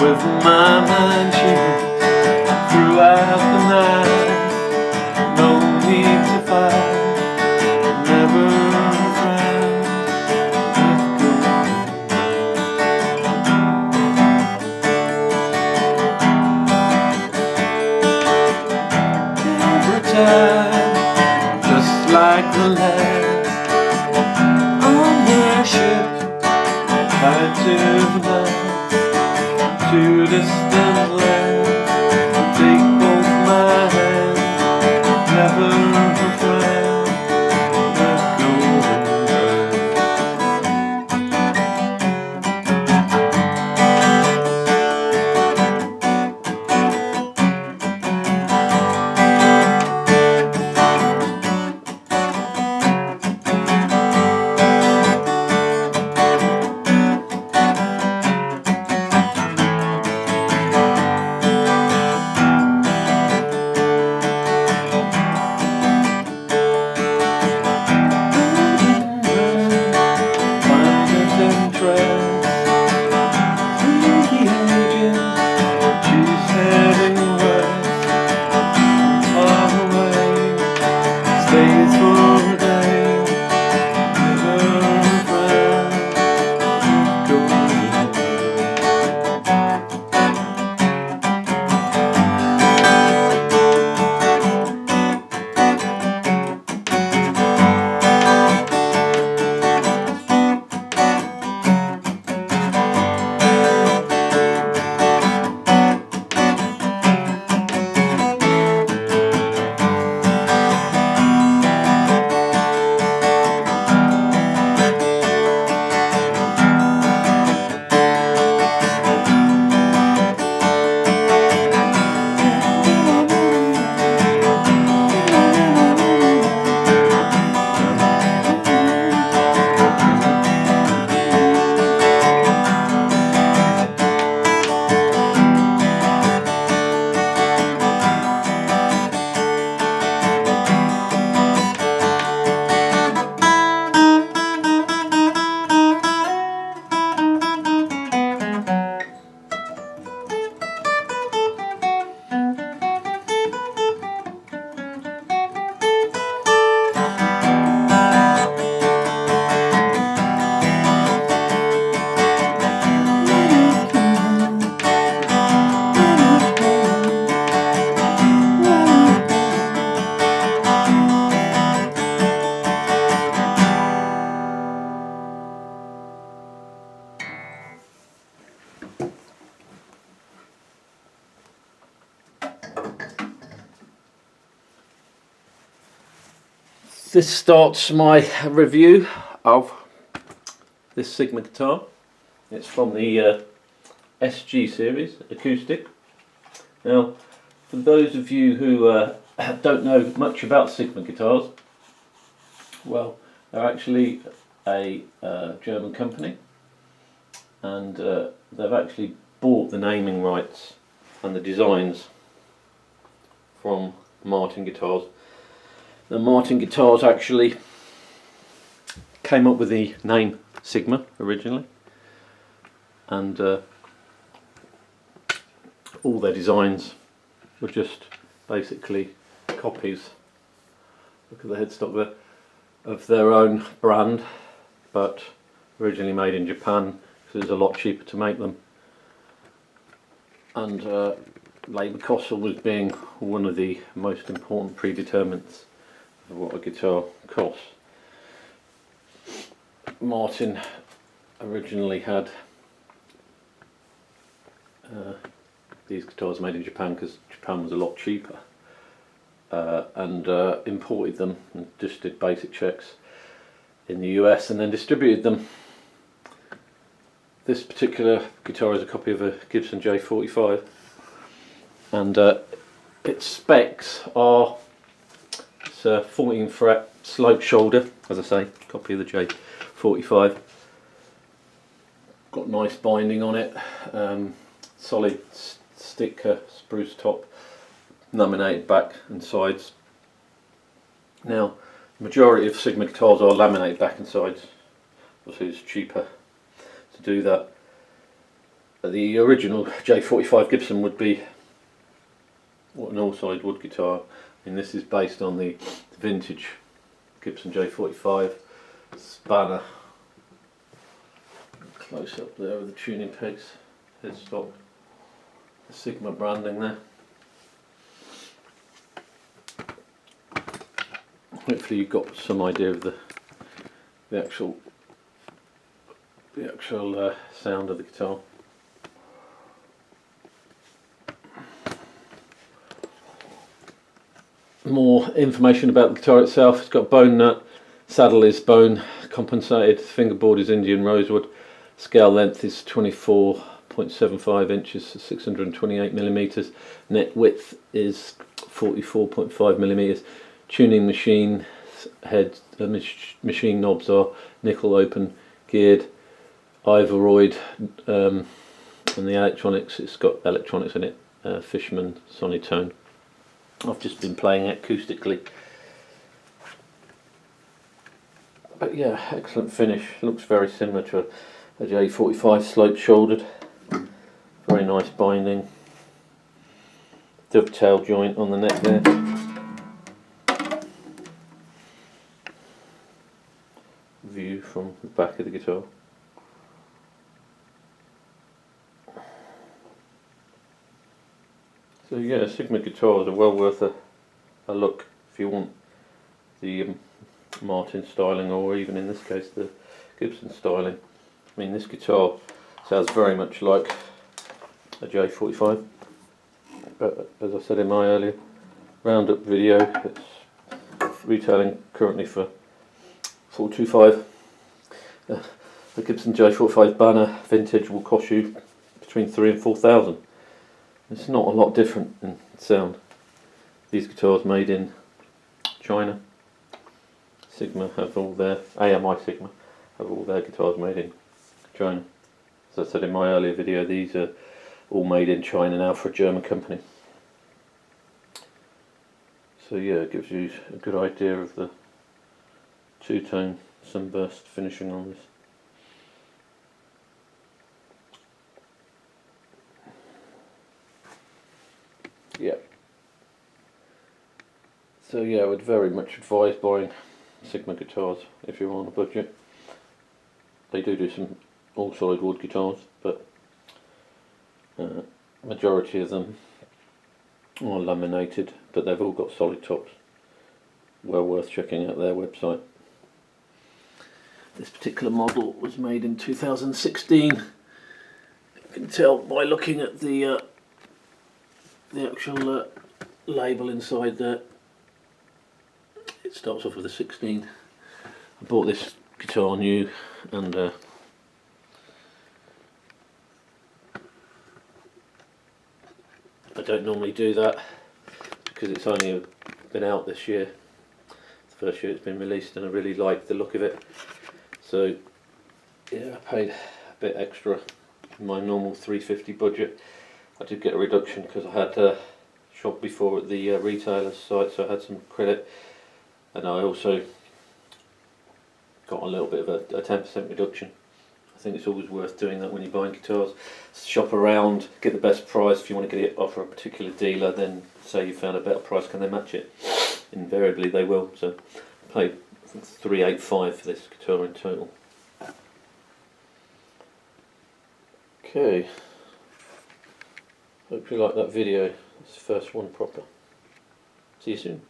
with my mind changed throughout the night. No need to fight, never a friend. Every time, just like the last, on their ship, tied to the mast. To distant lands, take both my hands, never a friend, let go This starts my review of this Sigma guitar. It's from the SG series, Acoustic. Now, for those of you who don't know much about Sigma guitars, well, they're actually a German company, and they've actually bought the naming rights and the designs from Martin Guitars. The Martin Guitars actually came up with the name Sigma originally, and all their designs were just basically copies. Look at the headstock there, of their own brand, but originally made in Japan because it was a lot cheaper to make them, and labour costs always being one of the most important predeterminants of what a guitar costs. Martin originally had these guitars made in Japan because Japan was a lot cheaper, and imported them and just did basic checks in the US and then distributed them. This particular guitar is a copy of a Gibson J45, and its specs are, it's a 14 fret slope shoulder, as I say, copy of the J45. Got nice binding on it, solid stick spruce top, laminated back and sides. Now, the majority of Sigma guitars are laminated back and sides, obviously it's cheaper to do that. the original J45 Gibson would be an all-solid wood guitar. I mean, this is based on the vintage Gibson J45 spanner. Close up there with the tuning pegs, headstock, the Sigma branding there. Hopefully you've got some idea of the actual sound of the guitar. More information about the guitar itself. It's got bone nut, saddle is bone compensated, fingerboard is Indian rosewood, scale length is 24.75 inches, 628 millimeters, neck width is 44.5 millimeters. Tuning machine head, machine knobs are nickel open geared, Ivoroid, and the electronics, it's got electronics in it, Fishman Sonitone. I've just been playing it acoustically, but yeah, excellent finish. Looks very similar to a J45 slope shouldered. Very nice binding, dovetail joint on the neck there. View from the back of the guitar. So yeah, Sigma guitars are well worth a look if you want the Martin styling, or even in this case the Gibson styling. I mean, this guitar sounds very much like a J45, but as I said in my earlier roundup video, it's retailing currently for $425. The Gibson J45 banner vintage will cost you between $3,000 and $4,000. It's not a lot different in sound. These guitars made in China. Sigma have all their, AMI Sigma have all their guitars made in China. As I said in my earlier video, these are all made in China now for a German company. So yeah, it gives you a good idea of the two-tone sunburst finishing on this. Yeah. So yeah, I would very much advise buying Sigma guitars if you're on a budget. They do some all solid wood guitars, but majority of them are laminated, but they've all got solid tops. Well worth checking out their website. This particular model was made in 2016. You can tell by looking at the actual label inside there. It starts off with a 16. I bought this guitar new, and I don't normally do that because it's only been out this year. It's the first year it's been released, and I really like the look of it. So yeah, I paid a bit extra in my normal $350 budget. I did get a reduction because I had shopped before at the retailer's site, so I had some credit, and I also got a little bit of a 10% reduction. I think it's always worth doing that when you're buying guitars. Shop around, get the best price. If you want to get it off a particular dealer, then say you found a better price, can they match it? Invariably they will. So I paid $385 for this guitar in total. Okay. Hope you like that video. It's the first one proper. See you soon.